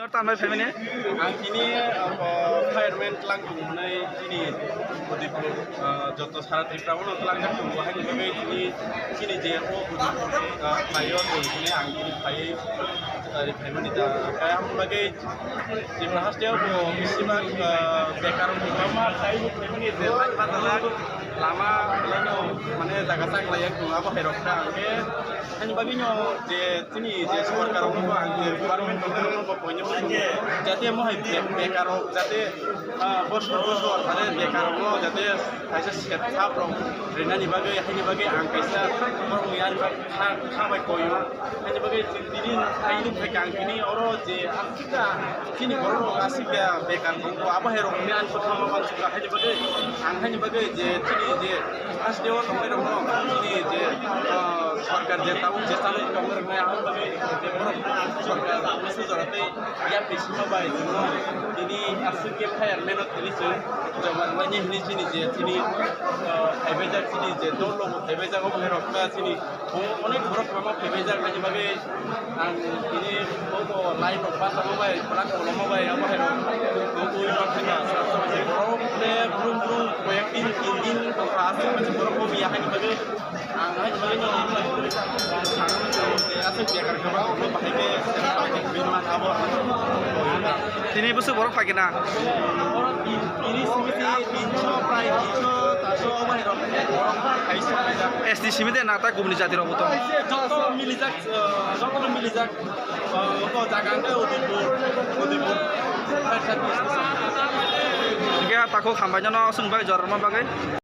Tanpa family. Ang kini fireman telang mengenai kini Udipur joto syarat Triprawon telang jatuh wahai bagai kini JRO Udipur Payo ini ang kini Payo dari fireman itu kayak bagai di bahas dia misimak bekar utama kayu ini depan patalan lama lalu mana jaga sak layak tuh apa heroknya hanya baginya je sini je super karo ko ang environment ko punya যাতে মই বেকার যাতে বছর বছর মানে বেকার যাতে খাইছে সেটা প্রম রেনানি বাগে হাইনি বাগে আং খাইছে প্রম ইয়ার খাবাই কইও হাইনি বাগে দিন আইনি থেকে আং কিনি অরো যে আকিকা কিনি বড় আসিকা বেকার ko আবা হেরো নি আন কথা মাবান সুকা হাইনি বাগে আং হাইনি বাগে যে তিনি যে আস দেও নয় রকম তিনি যে সরকার যে তাও যে চালু কমর নয় আং বাগে সরকার মেসে জড়াতে ইয়া বেশি সবাই তিনি আসুকে ফায়ার মেনত দিছে জমান মানে হিনি যে তিনি ফাইবেজাক তিনি যে দল লোক ফাইবেজাক ওপরে রক্তা তিনি অনেক বড় মামা ফাইবেজাক মানে ভাবে তিনি ও লাইভ পাস মোবাই প্লাক মোবাই আবার ওই রক্তা যে বড় প্লে গ্রুপ গ্রুপ কয়েকদিন তিন দিন কথা আছে মানে বড় কবি আহানি ভাবে আঙ্গাই ভাবে আছে বেকার খাবার কোনো বাহিবে বিমান আবহাওয়া Ini busu borok pagi na. Ini simiti 300 প্রায় 300 400 apa ya orang kaisa aja. SD simite nata gumni jati roboto. যত মিলিজাক ko jagangke Udipur Jika takut kampanye no sungbai jorma bagai.